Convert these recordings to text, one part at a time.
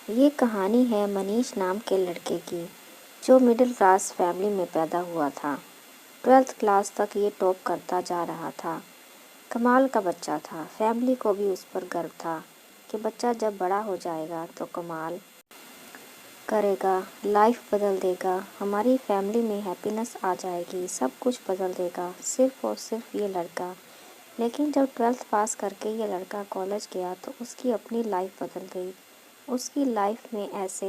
ये कहानी है मनीष नाम के लड़के की, जो मिडिल क्लास फैमिली में पैदा हुआ था। 12th क्लास तक ये टॉप करता जा रहा था। कमाल का बच्चा था। फैमिली को भी उस पर गर्व था कि बच्चा जब बड़ा हो जाएगा तो कमाल करेगा, लाइफ बदल देगा, हमारी फैमिली में हैप्पीनेस आ जाएगी, सब कुछ बदल देगा, सिर्फ और सिर्फ ये लड़का। लेकिन जब 12th पास करके ये लड़का कॉलेज गया तो उसकी अपनी लाइफ बदल गई। उसकी लाइफ में ऐसे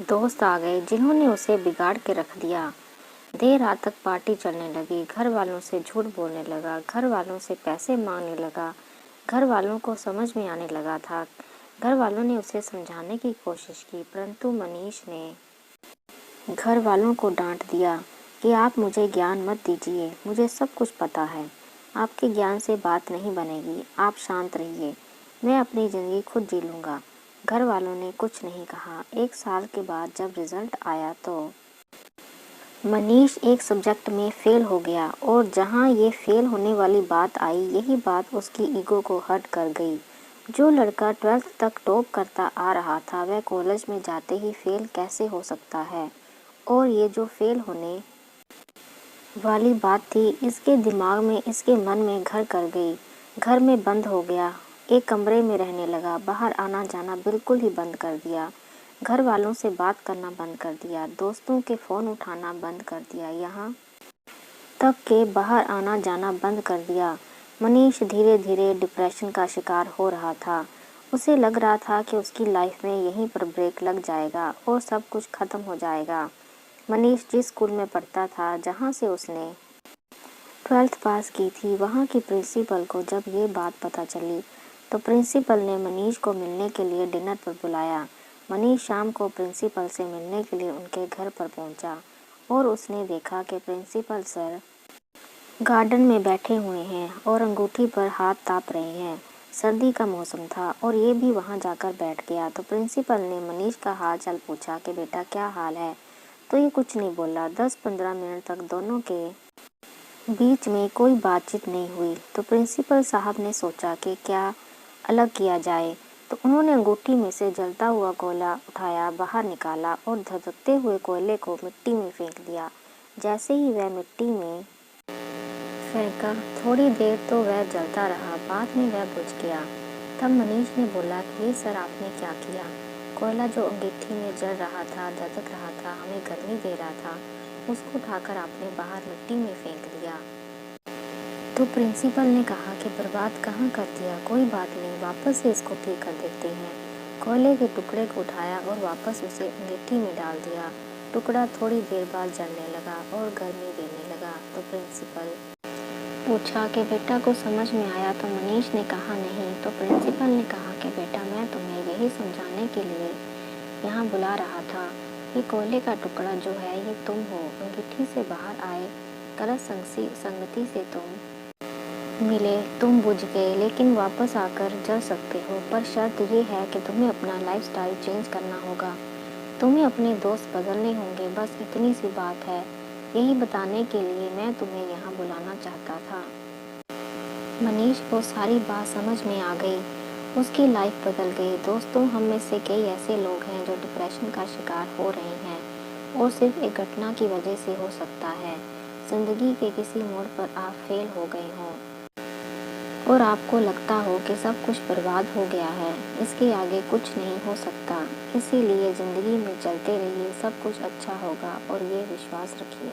दोस्त आ गए जिन्होंने उसे बिगाड़ के रख दिया। देर रात तक पार्टी चलने लगी, घर वालों से झूठ बोलने लगा, घर वालों से पैसे मांगने लगा, घर वालों को समझ में आने लगा था। घर वालों ने उसे समझाने की कोशिश की, परंतु मनीष ने घर वालों को डांट दिया कि आप मुझे ज्ञान मत दीजिए, मुझे सब कुछ पता है, आपके ज्ञान से बात नहीं बनेगी, आप शांत रहिए, मैं अपनी ज़िंदगी खुद जी लूँगा। घर वालों ने कुछ नहीं कहा। 1 साल के बाद जब रिजल्ट आया तो मनीष एक सब्जेक्ट में फेल हो गया, और जहाँ ये फेल होने वाली बात आई, यही बात उसकी ईगो को हर्ट कर गई। जो लड़का 12th तक टॉप करता आ रहा था, वह कॉलेज में जाते ही फेल कैसे हो सकता है? और ये जो फेल होने वाली बात थी, इसके दिमाग में, इसके मन में घर कर गई। घर में बंद हो गया, एक कमरे में रहने लगा, बाहर आना जाना बिल्कुल ही बंद कर दिया, घर वालों से बात करना बंद कर दिया, दोस्तों के फ़ोन उठाना बंद कर दिया, यहाँ तक के बाहर आना जाना बंद कर दिया। मनीष धीरे धीरे डिप्रेशन का शिकार हो रहा था। उसे लग रहा था कि उसकी लाइफ में यहीं पर ब्रेक लग जाएगा और सब कुछ ख़त्म हो जाएगा। मनीष जिस स्कूल में पढ़ता था, जहाँ से उसने 12th पास की थी, वहाँ की प्रिंसिपल को जब ये बात पता चली तो प्रिंसिपल ने मनीष को मिलने के लिए डिनर पर बुलाया। मनीष शाम को प्रिंसिपल से मिलने के लिए उनके घर पर पहुँचा और उसने देखा कि प्रिंसिपल सर गार्डन में बैठे हुए हैं और अंगूठी पर हाथ ताप रहे हैं। सर्दी का मौसम था और ये भी वहाँ जाकर बैठ गया। तो प्रिंसिपल ने मनीष का हाल चाल पूछा कि बेटा क्या हाल है, तो ये कुछ नहीं बोला। 10-15 मिनट तक दोनों के बीच में कोई बातचीत नहीं हुई। तो प्रिंसिपल साहब ने सोचा कि क्या अलग किया जाए। तो उन्होंने अंगूठी में से जलता हुआ कोयला उठाया, बाहर निकाला और धधकते हुए कोयले को मिट्टी में फेंक दिया। जैसे ही वह मिट्टी में फेंका, थोड़ी देर तो वह जलता रहा, बाद में वह बुझ गया। तब मनीष ने बोला कि ये सर आपने क्या किया? कोयला जो अंगीठी में जल रहा था, धधक रहा था, हमें गर्मी दे रहा था, उसको उठाकर आपने बाहर मिट्टी में फेंक दिया। तो प्रिंसिपल ने कहा कि बर्बाद कहाँ कर दिया, कोई बात नहीं, वापस से इसको ठीक कर देते हैं। कोयले के टुकड़े को उठाया और वापस उसे अंगीठी में डाल दिया। टुकड़ा थोड़ी देर बाद जलने लगा और गर्मी देने लगा। तो प्रिंसिपल पूछा कि बेटा को समझ में आया? तो मनीष ने कहा नहीं। तो प्रिंसिपल ने कहा कि बेटा मैं तुम्हें यही समझाने के लिए यहाँ बुला रहा था कि कोयले का टुकड़ा जो है ये तुम हो। अंगीठी से बाहर आए, गलत संगति से तुम मिले, तुम बुझ गए, लेकिन वापस आकर जल सकते हो। पर शर्त ये है कि तुम्हें अपना लाइफस्टाइल चेंज करना होगा, तुम्हें अपने दोस्त बदलने होंगे, बस इतनी सी बात है। यही बताने के लिए मैं तुम्हें यहाँ बुलाना चाहता था। मनीष को सारी बात समझ में आ गई। उसकी लाइफ बदल गई। दोस्तों, हम में से कई ऐसे लोग हैं जो डिप्रेशन का शिकार हो रहे हैं, और सिर्फ एक घटना की वजह से हो सकता है। जिंदगी के किसी मोड़ पर आप फेल हो गए हों और आपको लगता हो कि सब कुछ बर्बाद हो गया है, इसके आगे कुछ नहीं हो सकता। इसीलिए ज़िंदगी में चलते रहिए, सब कुछ अच्छा होगा और ये विश्वास रखिए।